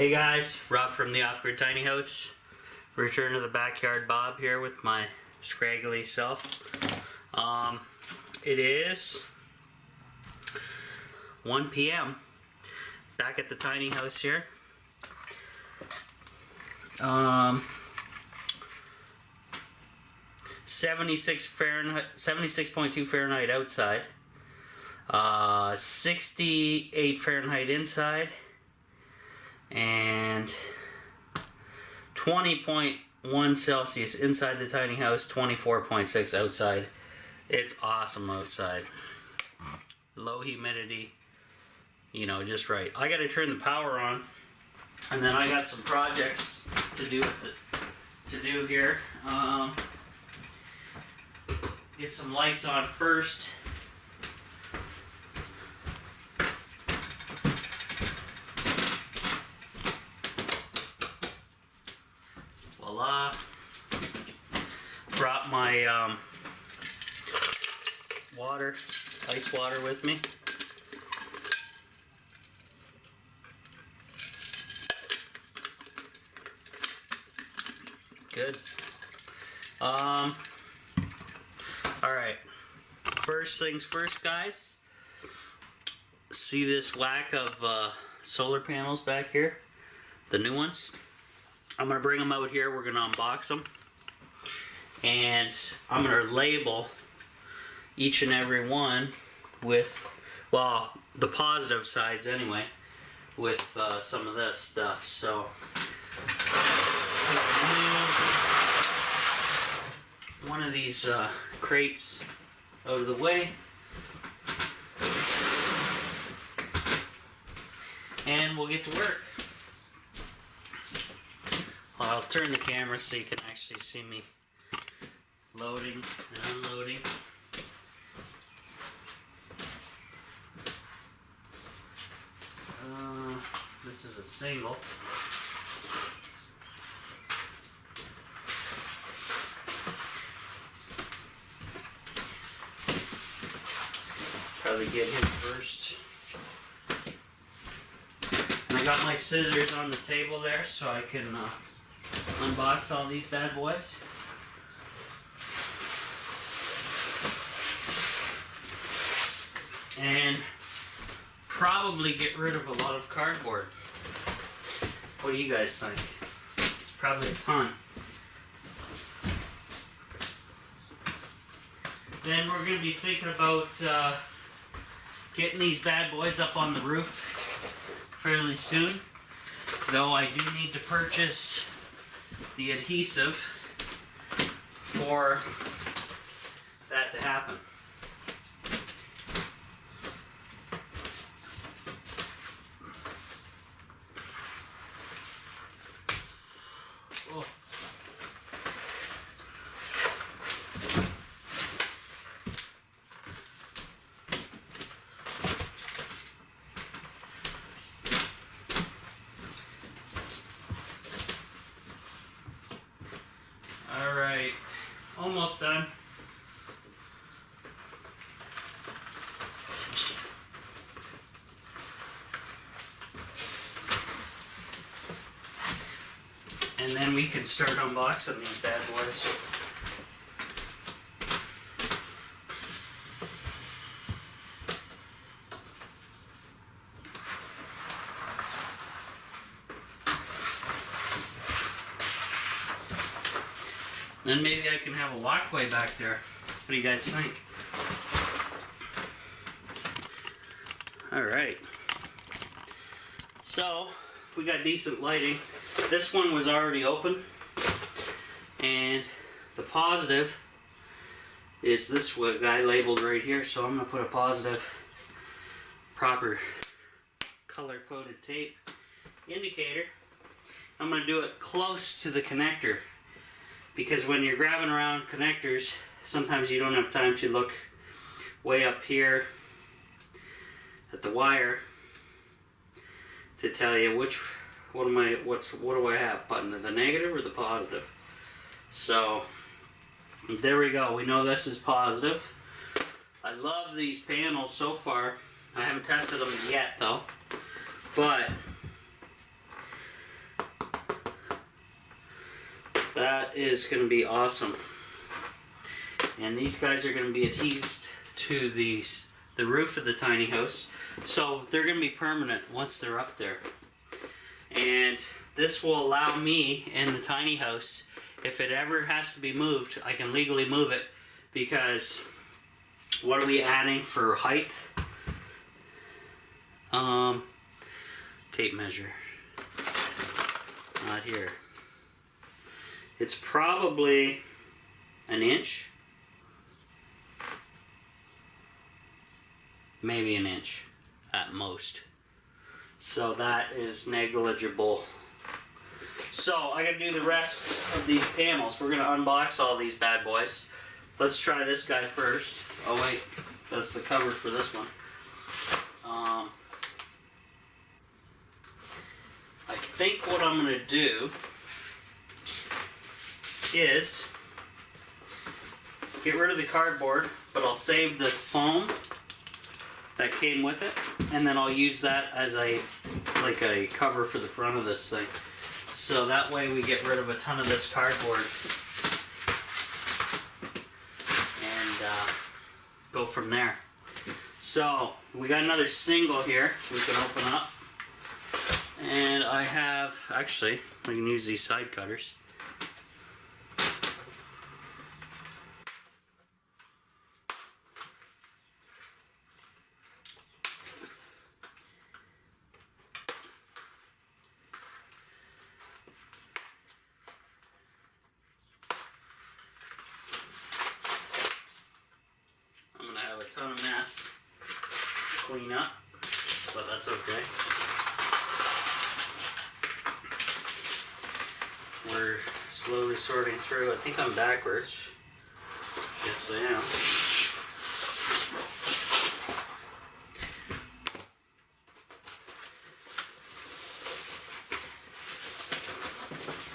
Hey guys, Rob from the Off-Grid Tiny House. Return to the backyard Bob here with my scraggly self. It is 1 p.m. back at the tiny house here. 76 Fahrenheit, 76.2 Fahrenheit outside. 68 Fahrenheit inside. And 20.1 Celsius inside the tiny house, 24.6 outside. It's awesome outside. Low humidity, you know, just right. I gotta turn the power on, and then I got some projects to do here. Get some lights on first. Voila. Brought my ice water with me. Good. Alright. First things first, guys. See this whack of solar panels back here? The new ones? I'm going to bring them out here. We're going to unbox them. And I'm going to label each and every one with, well, the positive sides anyway, with some of this stuff. So, one of these crates out of the way. And we'll get to work. I'll turn the camera so you can actually see me loading and unloading. This is a single. Probably get him first. And I got my scissors on the table there so I can unbox all these bad boys. And probably get rid of a lot of cardboard. What do you guys think? It's probably a ton. Then we're going to be thinking about getting these bad boys up on the roof fairly soon. Though I do need to purchase the adhesive for that to happen. Oh. Alright, almost done. And then we can start unboxing these bad boys. Then maybe I can have a walkway back there. What do you guys think? Alright. So, we got decent lighting. This one was already open. And the positive is this guy labeled right here. So I'm going to put a positive, proper color-coded tape indicator. I'm going to do it close to the connector. Because when you're grabbing around connectors, sometimes you don't have time to look way up here at the wire to tell you what do I have, button, the negative or the positive. So there we go. We know this is positive. I love these panels so far. I haven't tested them yet though, but that is going to be awesome. And these guys are going to be adhesed to the roof of the tiny house. So they're going to be permanent once they're up there. And this will allow me in the tiny house, if it ever has to be moved, I can legally move it, because what are we adding for height? Tape measure. Not here. It's probably an inch. Maybe an inch at most. So that is negligible. So I gotta do the rest of these panels. We're gonna unbox all these bad boys. Let's try this guy first. Oh wait, that's the cover for this one. I think what I'm gonna do is get rid of the cardboard, but I'll save the foam that came with it, and then I'll use that as a cover for the front of this thing. So that way we get rid of a ton of this cardboard and go from there. So we got another single here we can open up, and I have, actually I can use these side cutters. Ton of mess to clean up, but that's okay. We're slowly sorting through. I think I'm backwards. Yes, I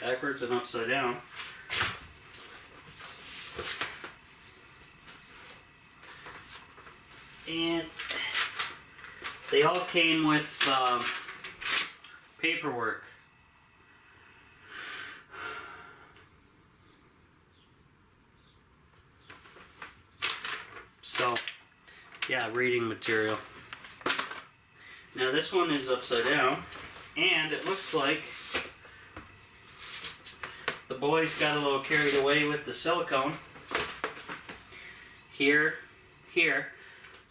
am. Backwards and upside down. And they all came with paperwork. So, yeah, reading material. Now this one is upside down, and it looks like the boys got a little carried away with the silicone. Here.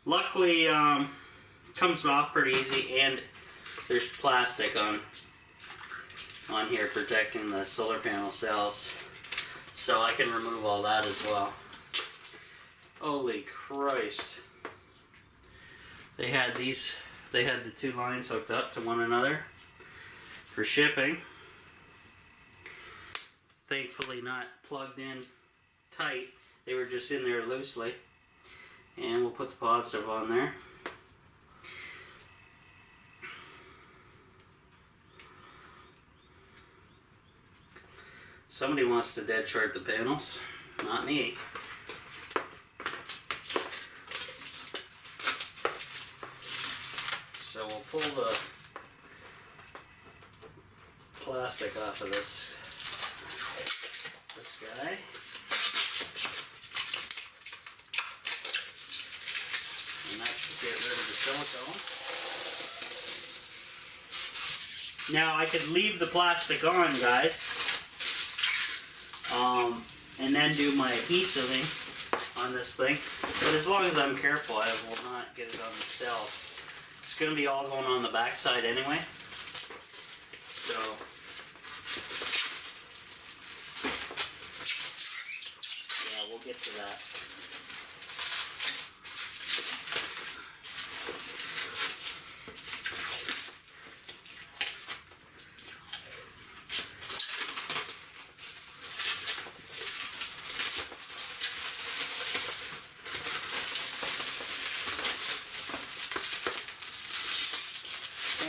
Luckily, comes off pretty easy, and there's plastic on here protecting the solar panel cells, so I can remove all that as well. Holy Christ! They had the two lines hooked up to one another for shipping. Thankfully, not plugged in tight. They were just in there loosely. And we'll put the positive on there. Somebody wants to dead short the panels, not me. So we'll pull the plastic off of this guy. Get rid of the silicone. Now I could leave the plastic on, guys, and then do my adhesiving on this thing. But as long as I'm careful, I will not get it on the cells. It's going to be all going on the back side anyway. So yeah, we'll get to that.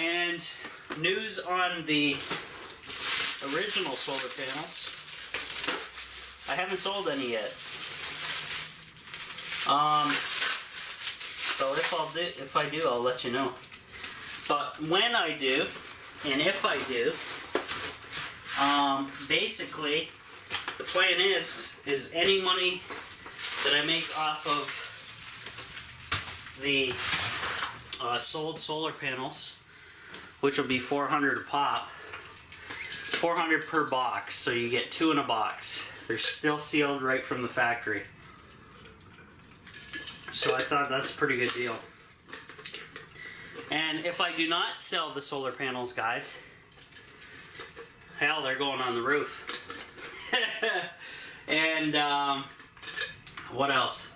And news on the original solar panels. I haven't sold any yet. So if I do, I'll let you know. But when I do, and if I do, basically the plan is any money that I make off of the sold solar panels, which will be $400 a pop, $400 per box, so you get 2 in a box. They're still sealed right from the factory. So I thought that's a pretty good deal. And if I do not sell the solar panels, guys, hell, they're going on the roof. And what else?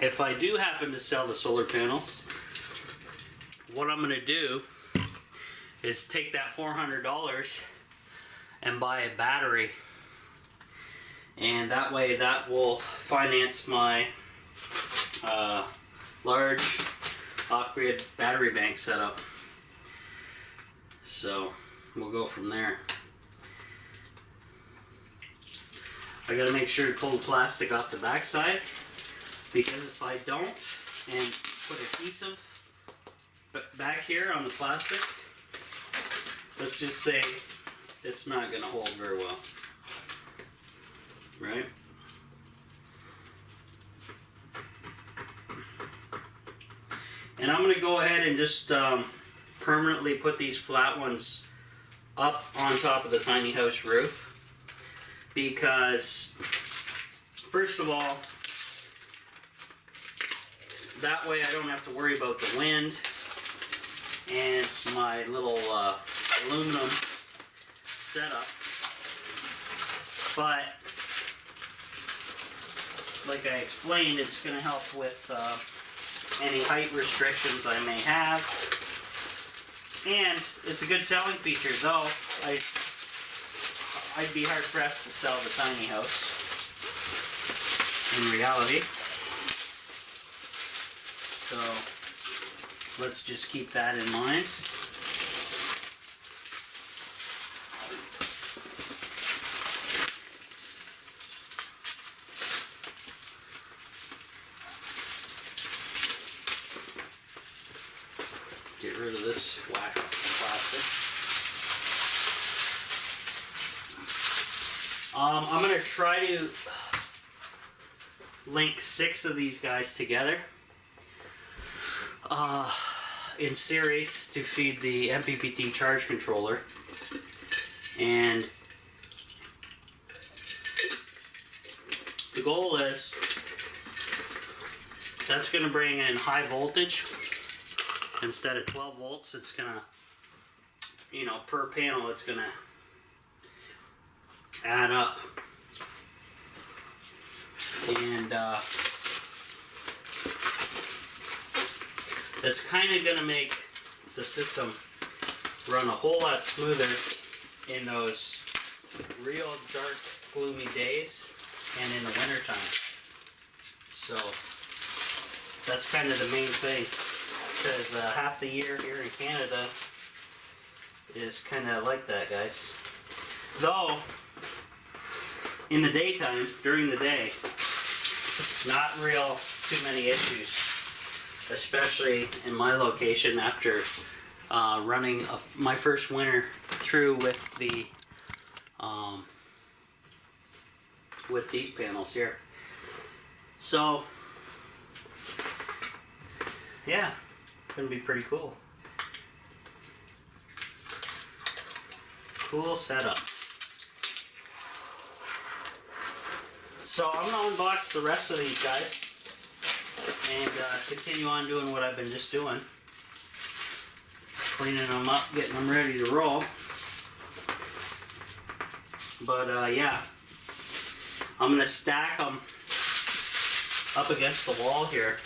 If I do happen to sell the solar panels, what I'm going to do is take that $400 and buy a battery. And that way that will finance my large off-grid battery bank setup. So we'll go from there. I gotta make sure to pull the plastic off the backside, because if I don't and put adhesive back here on the plastic, let's just say it's not gonna hold very well, right? And I'm gonna go ahead and just permanently put these flat ones up on top of the tiny house roof, because first of all, that way I don't have to worry about the wind and my little aluminum setup. But like I explained, it's going to help with any height restrictions I may have. And it's a good selling feature, though I'd be hard pressed to sell the tiny house in reality. So let's just keep that in mind. Get rid of this whack plastic. I'm going to try to link 6 of these guys together in series to feed the MPPT charge controller. And the goal is that's going to bring in high voltage. Instead of 12 volts, it's going to, you know, per panel, it's going to add up. And that's kind of going to make the system run a whole lot smoother in those real dark, gloomy days and in the wintertime. So that's kind of the main thing, because half the year here in Canada is kind of like that, guys. Though, in the daytime, during the day, not real too many issues, especially in my location after running my first winter through with the with these panels here. So yeah, gonna be pretty cool. Cool setup. So I'm gonna unbox the rest of these guys and continue on doing what I've been just doing. Cleaning them up, getting them ready to roll. But yeah, I'm gonna stack them up against the wall here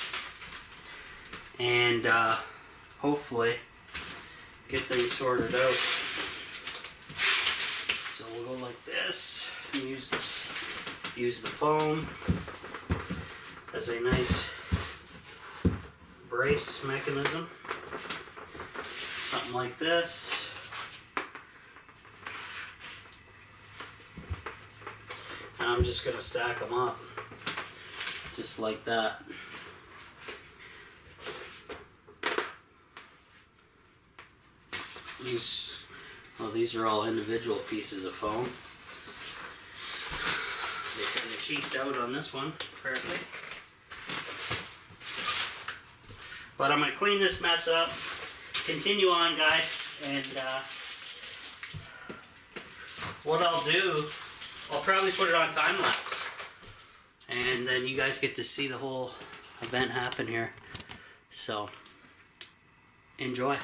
and hopefully get things sorted out. So we'll go like this and use the foam as a nice brace mechanism. Something like this. And I'm just going to stack them up just like that. Use Well, these are all individual pieces of foam. They kind of cheaped out on this one, apparently. But I'm going to clean this mess up, continue on, guys, and what I'll do, I'll probably put it on time lapse, and then you guys get to see the whole event happen here. So, enjoy.